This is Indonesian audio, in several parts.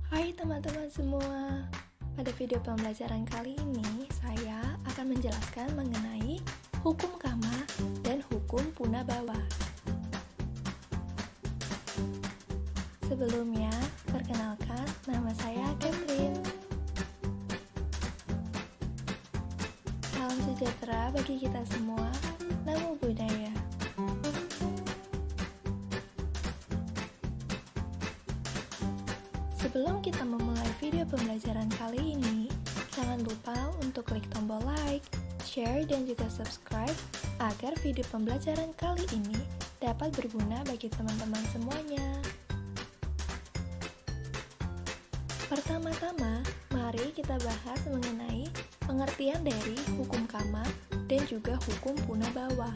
Hai teman-teman semua, pada video pembelajaran kali ini saya akan menjelaskan mengenai hukum kama dan hukum punabawa. Sebelumnya, perkenalkan nama saya Catherine. Salam sejahtera bagi kita semua, Namo Buddhaya. Sebelum kita memulai video pembelajaran kali ini, jangan lupa untuk klik tombol like, share, dan juga subscribe agar video pembelajaran kali ini dapat berguna bagi teman-teman semuanya. Pertama-tama, mari kita bahas mengenai pengertian dari hukum kama dan juga hukum punabawa.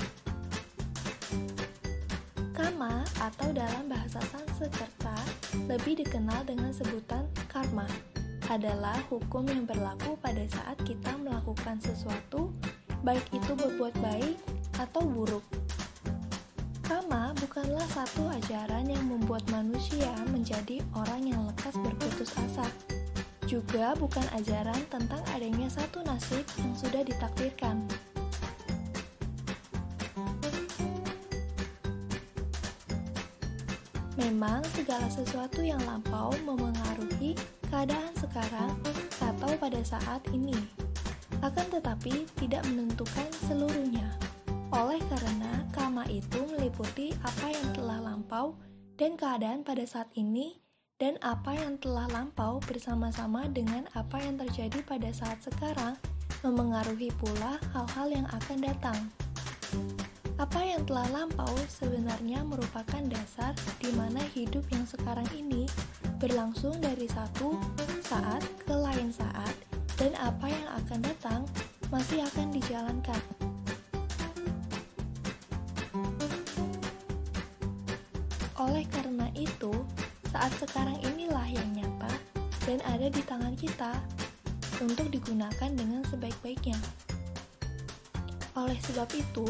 Kama atau dalam bahasa Sanskerta lebih dikenal dengan sebutan karma adalah hukum yang berlaku pada saat kita melakukan sesuatu, baik itu berbuat baik atau buruk. Kama bukanlah satu ajaran yang membuat manusia menjadi orang yang lekas berputus asa. Juga bukan ajaran tentang adanya satu nasib yang sudah ditakdirkan. Memang segala sesuatu yang lampau memengaruhi keadaan sekarang atau pada saat ini, akan tetapi tidak menentukan seluruhnya. Oleh karena kama itu meliputi apa yang telah lampau dan keadaan pada saat ini, dan apa yang telah lampau bersama-sama dengan apa yang terjadi pada saat sekarang memengaruhi pula hal-hal yang akan datang. Apa yang telah lampau sebenarnya merupakan dasar di mana hidup yang sekarang ini berlangsung dari satu saat ke lain saat, dan apa yang akan datang masih akan dijalankan. Oleh karena itu, saat sekarang inilah yang nyata dan ada di tangan kita untuk digunakan dengan sebaik-baiknya. Oleh sebab itu,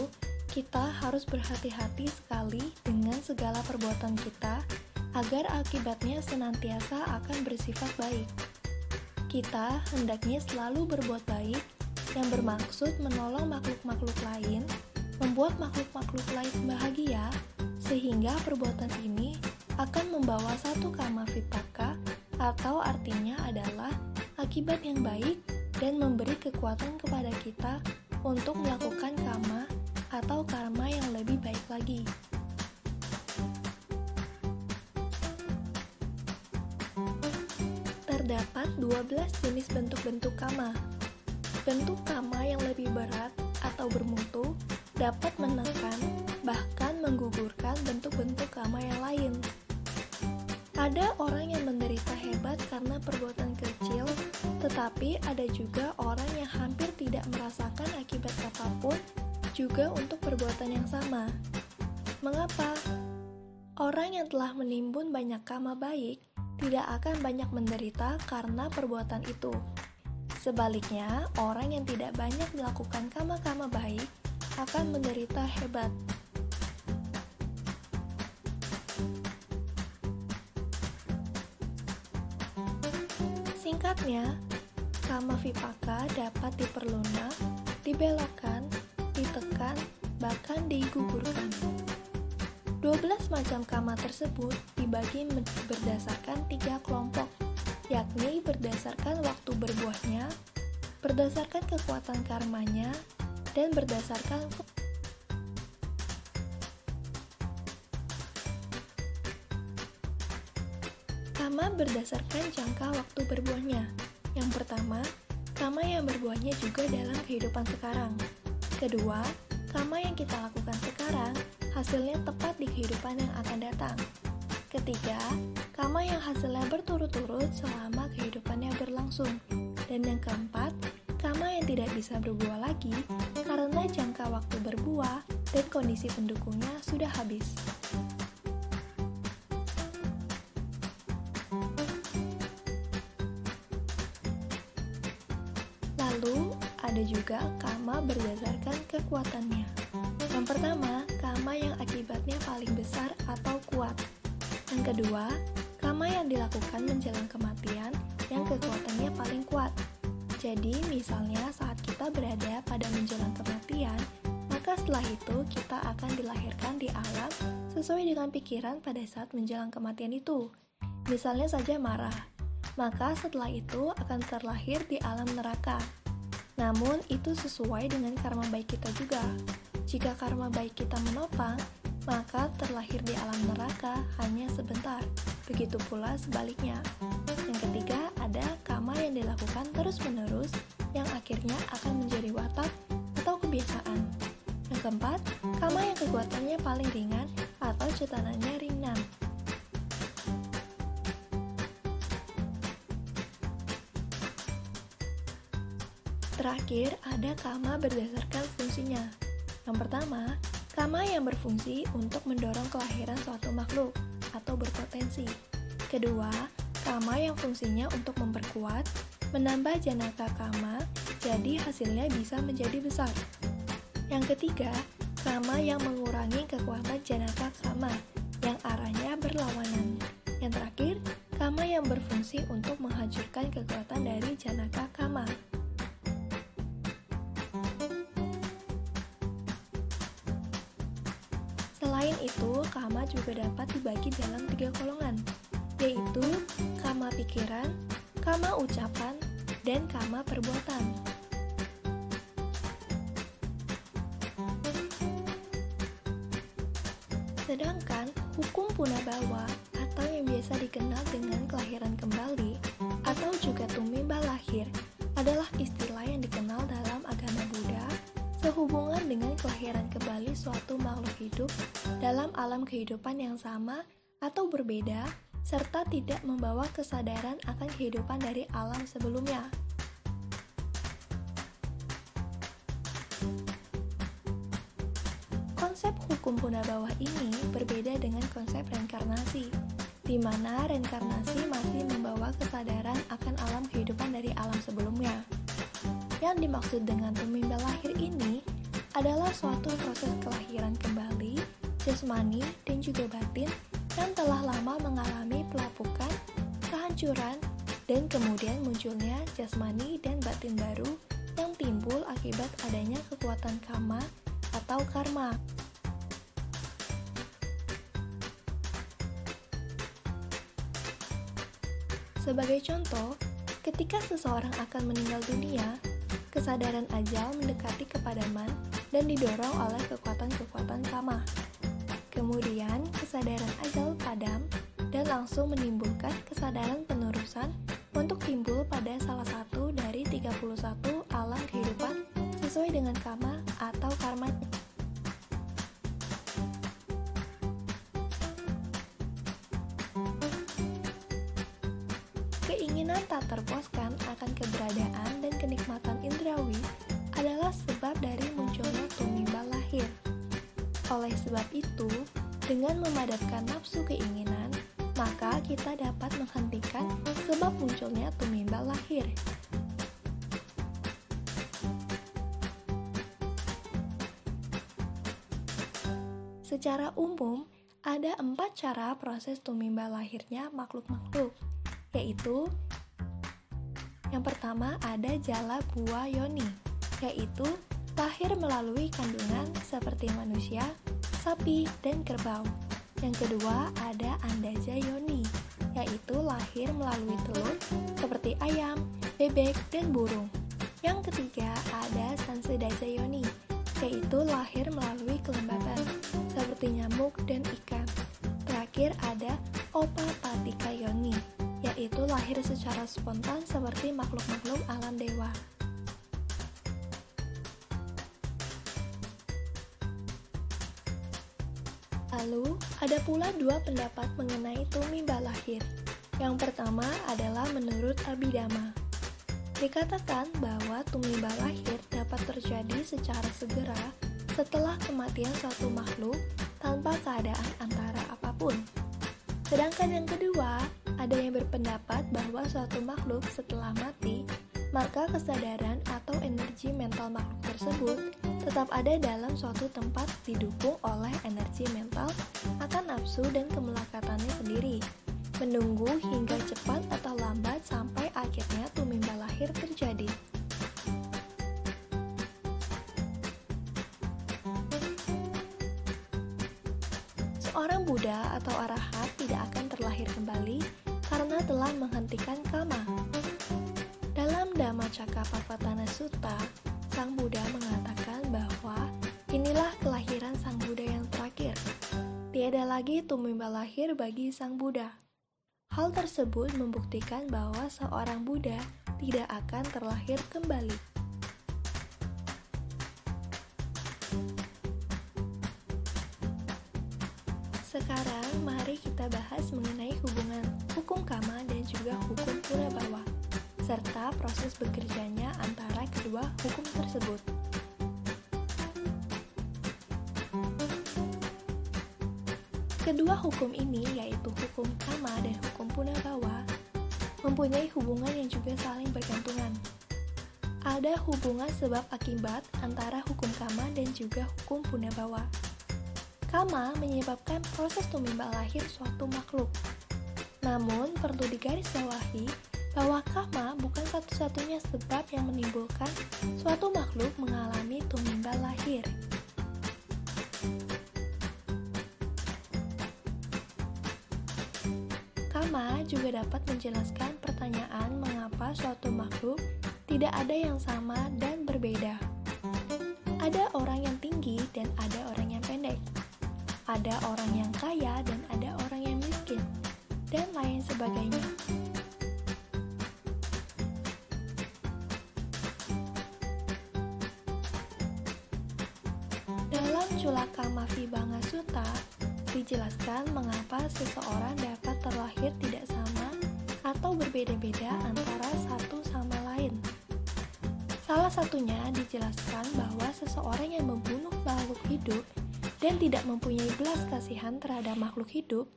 kita harus berhati-hati sekali dengan segala perbuatan kita agar akibatnya senantiasa akan bersifat baik. Kita hendaknya selalu berbuat baik yang bermaksud menolong makhluk-makhluk lain, membuat makhluk-makhluk lain bahagia, sehingga perbuatan ini akan membawa satu kama vipaka, atau artinya adalah akibat yang baik dan memberi kekuatan kepada kita untuk melakukan kama atau karma yang lebih baik lagi. Terdapat 12 jenis bentuk-bentuk kama. Bentuk kama yang lebih berat atau bermutu dapat menekan, bahkan menggugurkan bentuk-bentuk kama yang lain. Ada orang yang menderita hebat karena perbuatan kecil, tetapi ada juga orang yang hampir tidak merasakan akibat apapun juga untuk perbuatan yang sama. Mengapa? Orang yang telah menimbun banyak kama baik tidak akan banyak menderita karena perbuatan itu. Sebaliknya, orang yang tidak banyak melakukan kama-kama baik akan menderita hebat. Singkatnya, kama vipaka dapat diperlunak, dibelokkan, ditekan, bahkan digugurkan. 12 macam kama tersebut dibagi berdasarkan 3 kelompok, yakni berdasarkan waktu berbuahnya, berdasarkan kekuatan karmanya, dan berdasarkan kama berdasarkan jangka waktu berbuahnya. Yang pertama, kama yang berbuahnya juga dalam kehidupan sekarang. Kedua, kama yang kita lakukan sekarang, hasilnya tepat di kehidupan yang akan datang. Ketiga, kama yang hasilnya berturut-turut selama kehidupannya berlangsung. Dan yang keempat, kama yang tidak bisa berbuah lagi karena jangka waktu berbuah dan kondisi pendukungnya sudah habis. Lalu, ada juga kama berdasarkan kekuatannya. Yang pertama, kama yang akibatnya paling besar atau kuat. Yang kedua, kama karma yang dilakukan menjelang kematian yang kekuatannya paling kuat. Jadi, misalnya saat kita berada pada menjelang kematian, maka setelah itu kita akan dilahirkan di alam sesuai dengan pikiran pada saat menjelang kematian itu. Misalnya saja marah, maka setelah itu akan terlahir di alam neraka. Namun, itu sesuai dengan karma baik kita juga. Jika karma baik kita menopang, maka terlahir di alam neraka hanya sebentar. Begitu pula sebaliknya. Yang ketiga, ada karma yang dilakukan terus-menerus yang akhirnya akan menjadi watak atau kebiasaan. Yang keempat, karma yang kekuatannya paling ringan atau cetananya ringan. Terakhir, ada karma berdasarkan fungsinya. Yang pertama, karma yang berfungsi untuk mendorong kelahiran suatu makhluk atau berpotensi. Kedua, karma yang fungsinya untuk memperkuat, menambah janaka karma, jadi hasilnya bisa menjadi besar. Yang ketiga, karma yang mengurangi kekuatan janaka karma, yang arahnya berlawanan. Yang terakhir, karma yang berfungsi untuk menghancurkan kekuatan dari janaka karma. Selain itu, karma juga dapat dibagi dalam 3 golongan, yaitu karma pikiran, karma ucapan, dan karma perbuatan. Sedangkan hukum punabawa atau yang biasa dikenal dengan kelahiran kembali atau juga tumimba lahir adalah istilah yang dikenal dalam agama Buddha sehubungan dengan kelahiran kembali suatu makhluk hidup dalam alam kehidupan yang sama atau berbeda, serta tidak membawa kesadaran akan kehidupan dari alam sebelumnya. Konsep hukum punabawa ini berbeda dengan konsep reinkarnasi, di mana reinkarnasi masih membawa kesadaran akan alam kehidupan dari alam sebelumnya. Yang dimaksud dengan tumimba lahir ini adalah suatu proses kelahiran kembali, jasmani dan juga batin yang telah lama mengalami pelapukan, kehancuran, dan kemudian munculnya jasmani dan batin baru yang timbul akibat adanya kekuatan karma atau karma. Sebagai contoh, ketika seseorang akan meninggal dunia, kesadaran ajal mendekati kepadaman dan didorong oleh kekuatan-kekuatan karma. Kemudian, kesadaran ajal padam dan langsung menimbulkan kesadaran penerusan untuk timbul pada salah satu dari 31 alam kehidupan sesuai dengan karma atau karma. Keinginan tak terpuaskan akan keberadaan dan kenikmatan indrawi adalah sebab dari munculnya tumimba lahir. Oleh sebab itu, dengan memadamkan nafsu keinginan, maka kita dapat menghentikan sebab munculnya tumimba lahir. Secara umum, ada 4 cara proses tumimba lahirnya makhluk-makhluk, yaitu yang pertama ada jala buah yoni, yaitu lahir melalui kandungan seperti manusia, sapi, dan kerbau. Yang kedua ada andaja yoni, yaitu lahir melalui telur seperti ayam, bebek, dan burung. Yang ketiga ada sansedaja yoni, yaitu lahir melalui kelembapan seperti nyamuk dan ikan. Terakhir ada opapatika yoni, yaitu lahir secara spontan seperti makhluk-makhluk alam dewa. Lalu, ada pula 2 pendapat mengenai tumimba lahir. Yang pertama adalah menurut Abhidhamma. Dikatakan bahwa tumimba lahir dapat terjadi secara segera setelah kematian suatu makhluk tanpa keadaan antara apapun. Sedangkan yang kedua, ada yang berpendapat bahwa suatu makhluk setelah mati, maka kesadaran atau energi mental makhluk tersebut tetap ada dalam suatu tempat didukung oleh energi mental akan nafsu dan kemelekatannya sendiri. menunggu hingga cepat atau lambat sampai akhirnya tumimba lahir terjadi. Seorang Buddha atau arahat tidak akan terlahir kembali karena telah menghentikan kama. Dalam Dhammacakkappavattana Sutta, Sang Buddha mengatakan bahwa inilah kelahiran Sang Buddha yang terakhir. Tiada lagi tumimba lahir bagi Sang Buddha. Hal tersebut membuktikan bahwa seorang Buddha tidak akan terlahir kembali. Sekarang mari kita bahas mengenai hubungan hukum kama dan juga hukum punabhawa, serta proses bekerjanya antara kedua hukum tersebut. Kedua hukum ini, yaitu hukum kama dan hukum punabhawa, mempunyai hubungan yang juga saling bergantungan. Ada hubungan sebab akibat antara hukum kama dan juga hukum punabhawa. Kama menyebabkan proses tumimba lahir suatu makhluk. Namun, perlu digarisbawahi bahwa kama bukan satu-satunya sebab yang menimbulkan suatu makhluk mengalami tumimba lahir. Kama juga dapat menjelaskan pertanyaan mengapa suatu makhluk tidak ada yang sama dan berbeda. Ada orang yang tinggi dan ada orang yang pendek. Ada orang yang kaya dan ada orang yang miskin, dan lain sebagainya. Dalam Culakamavibhanga Sutta, dijelaskan mengapa seseorang dapat terlahir tidak sama atau berbeda-beda antara satu sama lain. Salah satunya dijelaskan bahwa seseorang yang membunuh makhluk hidup dan tidak mempunyai belas kasihan terhadap makhluk hidup,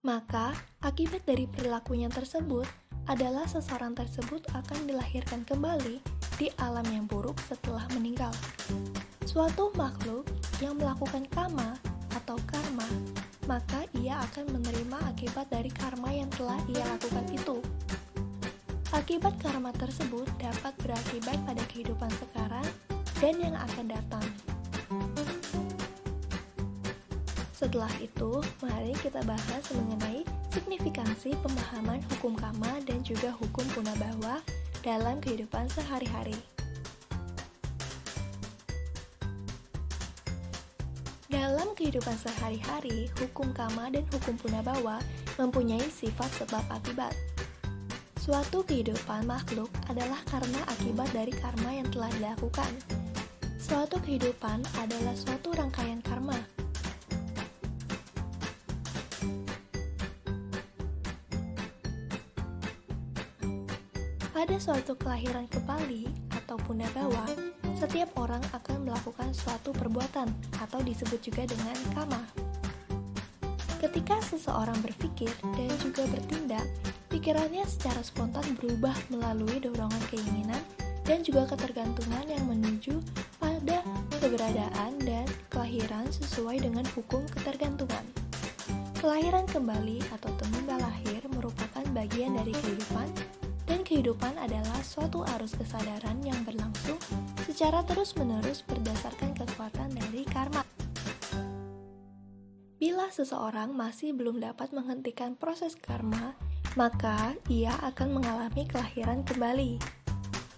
maka akibat dari perilakunya tersebut adalah seseorang tersebut akan dilahirkan kembali di alam yang buruk setelah meninggal. Suatu makhluk yang melakukan kama atau karma, maka ia akan menerima akibat dari karma yang telah ia lakukan itu. Akibat karma tersebut dapat berakibat pada kehidupan sekarang dan yang akan datang. Setelah itu, mari kita bahas mengenai signifikansi pemahaman hukum kama dan juga hukum punabhawa dalam kehidupan sehari-hari. Dalam kehidupan sehari-hari, hukum kama dan hukum punabhawa mempunyai sifat sebab akibat. Suatu kehidupan makhluk adalah karena akibat dari karma yang telah dilakukan. Suatu kehidupan adalah suatu rangkaian karma. Pada suatu kelahiran kembali atau punabhawa, setiap orang akan melakukan suatu perbuatan atau disebut juga dengan kama. Ketika seseorang berpikir dan juga bertindak, pikirannya secara spontan berubah melalui dorongan keinginan dan juga ketergantungan yang menuju pada keberadaan dan kelahiran sesuai dengan hukum ketergantungan. Kelahiran kembali atau tumimba lahir merupakan bagian dari kehidupan, dan kehidupan adalah suatu arus kesadaran yang berlangsung secara terus-menerus berdasarkan kekuatan dari karma. Bila seseorang masih belum dapat menghentikan proses karma, maka ia akan mengalami kelahiran kembali.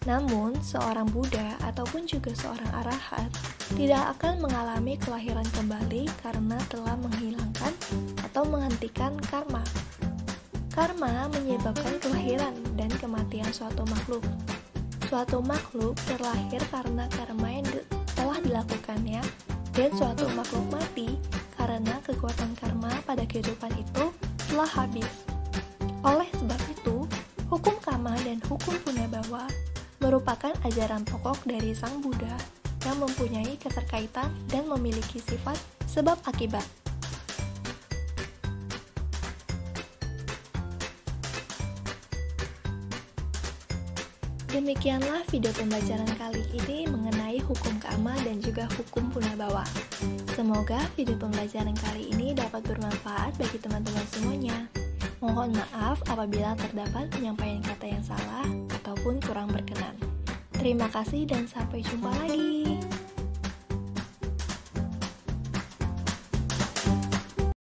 Namun, seorang Buddha ataupun juga seorang arahat tidak akan mengalami kelahiran kembali karena telah menghilangkan atau menghentikan karma. Karma menyebabkan kelahiran dan kematian suatu makhluk. Suatu makhluk terlahir karena karma yang telah dilakukannya, dan suatu makhluk mati karena kekuatan karma pada kehidupan itu telah habis. Oleh sebab itu, hukum kama dan hukum punabhawa merupakan ajaran pokok dari Sang Buddha yang mempunyai keterkaitan dan memiliki sifat sebab akibat. Demikianlah video pembelajaran kali ini mengenai hukum kama dan juga hukum punabhawa. Semoga video pembelajaran kali ini dapat bermanfaat bagi teman-teman semuanya. Mohon maaf apabila terdapat penyampaian kata yang salah ataupun kurang berkenan. Terima kasih dan sampai jumpa lagi.